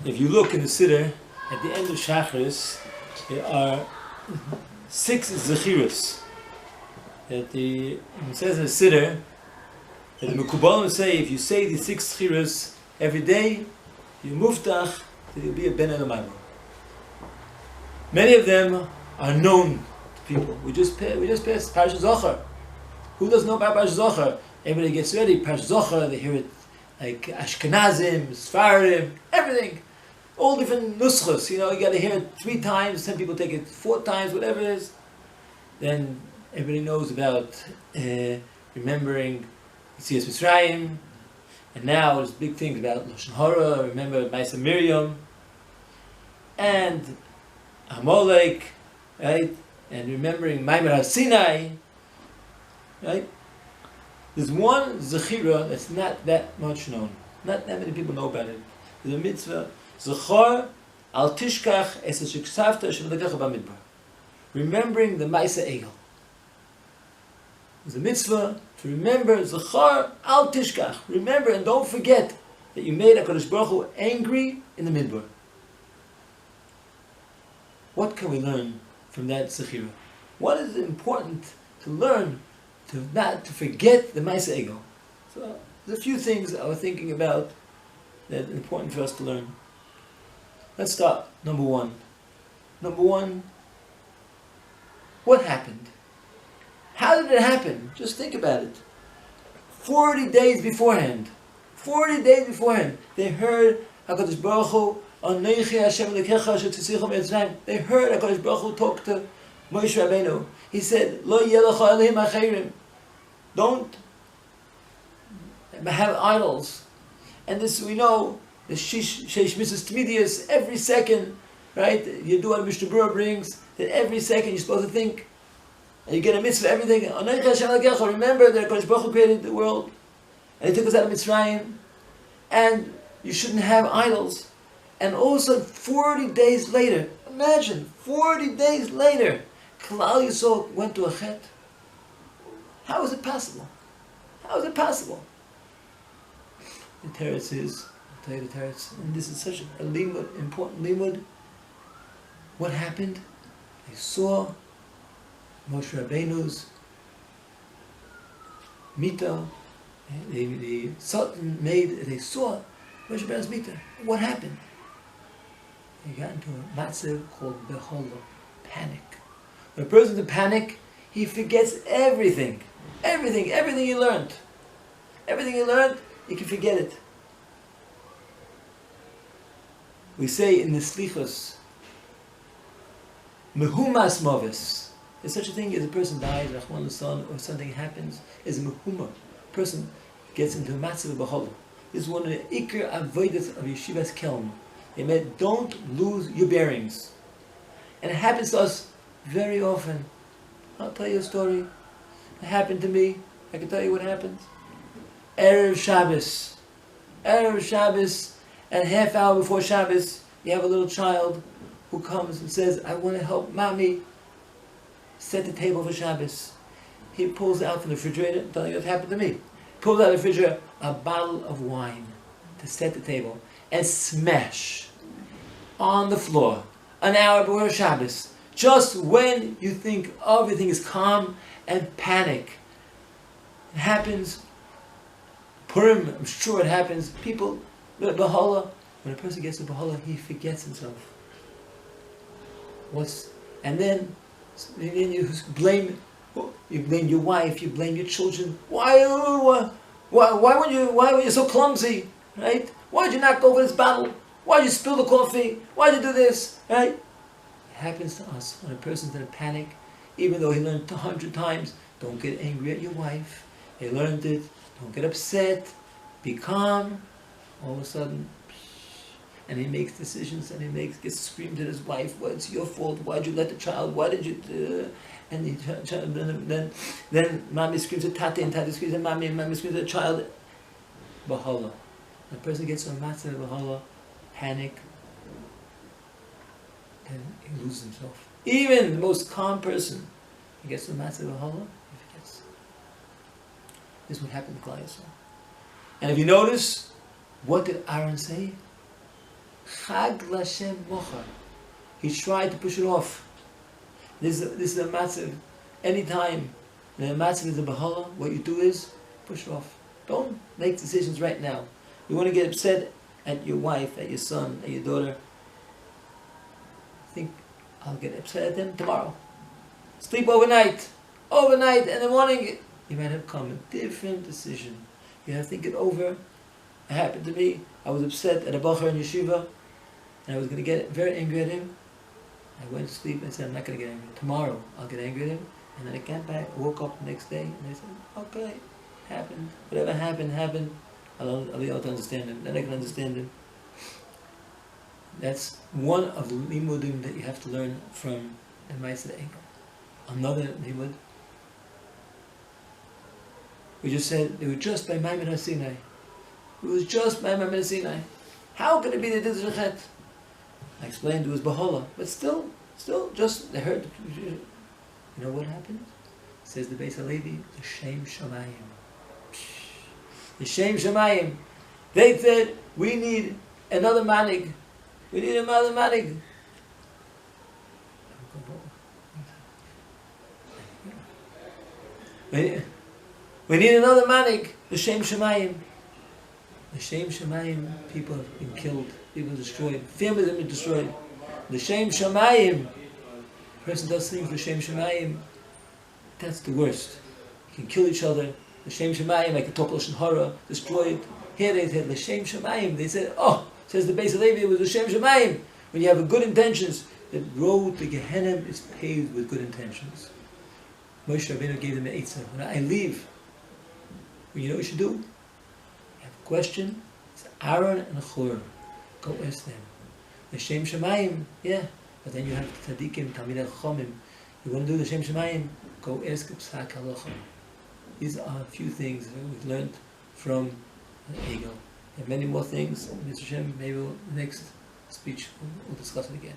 If you look in the Siddur, at the end of Shacharis, there are 6 Zechiros. It says in the Siddur that the Mekubalim say if you say the 6 Zechiros every day, you muftach that you'll be a Ben Elamaimu. Many of them are known to people. We just passed Parashat Zohar. Who doesn't know about Parashat Zohar? Everybody gets ready. Parashat Zohar, they hear it like Ashkenazim, Sfarim, everything. All different nuschos. You got to hear it 3 times. Some people take it 4 times, whatever it is. Then everybody knows about remembering Yetzias Mitzrayim. And now there's big things about Lashon Hara. Remember Ma'aseh Miriam. And Amalek, right? And remembering Maimer HaSinai, right? There's one Zechira that's not that much known. Not that many people know about it. There's a mitzvah, Zechor al tishkach es sheksavta shemelekecha b'midbar. Remembering the Ma'aseh Egel. There's a mitzvah to remember Zechor al tishkach. Remember and don't forget that you made HaKadosh Baruch Hu angry in the midbar. What can we learn from that Zechira? What is important to learn not to forget the Ma'aseh Egel? So there's a few things I was thinking about that are important for us to learn. Let's start. Number one, what happened? How did it happen? Just think about it. 40 days beforehand, they heard HaKadosh Baruch Hu, Anochi Hashem Elokecha shetzitzicha mi'Mitzrayim. They heard HaKadosh Baruch Hu talk to Moshe Rabbeinu. He said, Lo yeh lecha Elohim acherim. Don't have idols. And this we know, the sheish mitzvahs tmidius, every second, right? You do what Mishnah Berurah brings, that every second you're supposed to think, and you get a mitzvah, everything. Anochi Hashem Elokecha. Remember that HaKadosh Baruch Hu created the world, and He took us out of Mitzrayim, and you shouldn't have idols. And also 40 days later, imagine, 40 days later, Klal Yisrael went to a chet. How is it possible? How is it possible? The teretz is, I'll tell you the teretz, and this is such a limud, important limud. What happened? They saw Moshe Rabbeinu's mita, the Sultan they saw Moshe Rabbeinu's mita. What happened? He got into a matzav called behola, panic. When a person's in panic, he forgets everything. Everything he learned. Everything he learned, he can forget it. We say in the slichos, mehumas movis. There's such a thing as a person dies, Rahman al-San, or something happens, is a mehuma. A person gets into a matzav of behola. This is one of the ikar avodas of yeshivas kelm. It meant don't lose your bearings. And it happens to us very often. I'll tell you a story. It happened to me. I can tell you what happened. Erev Shabbos, and half hour before Shabbos, you have a little child who comes and says, I want to help mommy set the table for Shabbos. He pulls out from the refrigerator, I'm telling you what happened to me. Pulls out of the refrigerator a bottle of wine to set the table. And smash on the floor an hour before Shabbos, just when you think everything is calm and panic. It happens. Purim, I'm sure it happens. People, behola, when a person gets to behola, he forgets himself. And then you blame your wife, you blame your children. Why were you so clumsy, right? Why did you knock over this bottle? Why did you spill the coffee? Why did you do this? Right? It happens to us when a person's in a panic, even though he learned 100 times, don't get angry at your wife. He learned it. Don't get upset. Be calm. All of a sudden, and he makes decisions, and gets screamed at his wife. Well, it's your fault. Why did you let the child? Why did you do? And then mommy screams at Tati, and Tati screams at mommy, and mommy screams at the child. Bahala. The person gets to a matzah of Bahala, panic, and he loses himself. Even the most calm person, he gets to a matzah of Bahala, he forgets. This is what happened to Klal Yisrael. And if you notice, what did Aaron say? Chag Lashem Mocha. He tried to push it off. This is a massive. Anytime the massive is a Bahala, what you do is push it off. Don't make decisions right now. You want to get upset at your wife, at your son, at your daughter. Think, I'll get upset at them tomorrow. Sleep overnight. Overnight, and in the morning, you might have come a different decision. You have to think it over. It happened to me. I was upset at a bacher in yeshiva, and I was going to get very angry at him. I went to sleep and said, I'm not going to get angry. Tomorrow, I'll get angry at him. And then I came back, I woke up the next day, and I said, okay, happened. Whatever happened, happened. I'll be able to understand him. Then I can understand him. That's one of the limudim that you have to learn from the Ma'aseh Egel. Another limud. We just said, they were just by Maimon HaSinai. It was just by Maimon HaSinai. How could it be that this is a chet? I explained it was Bahala, but still, just, they heard. You know what happened? Says the Beis HaLevi, the Shem Shamayim. The Shem Shamayim. They said, we need another manig. We need another manig. We need another manig. The Shem Shamayim. The Shem Shamayim, people have been killed, people destroyed, families have been destroyed. The Shem Shamayim, a person does things for Shem Shamayim, that's the worst. You can kill each other. The Shem Shamayim, like a Topol Hara, destroyed. Here they said, the Shem Shamayim, they said, oh, says the Beis HaLevi, it was the Shem Shamayim. When you have good intentions, the road to Gehenna is paved with good intentions. Moshe Rabbeinu gave them an eitzah. When I leave, well, you know what you should do? Question, it's Aaron and Chur. Go ask them. The Shem Shamayim, yeah, but then you have Tzadikim, Talmidei Chachamim. You want to do the Shem Shamayim? Go ask Psak Halacha. These are a few things that we've learned from Egel. There are many more things. Mr. Shem, maybe the next speech we'll discuss it again.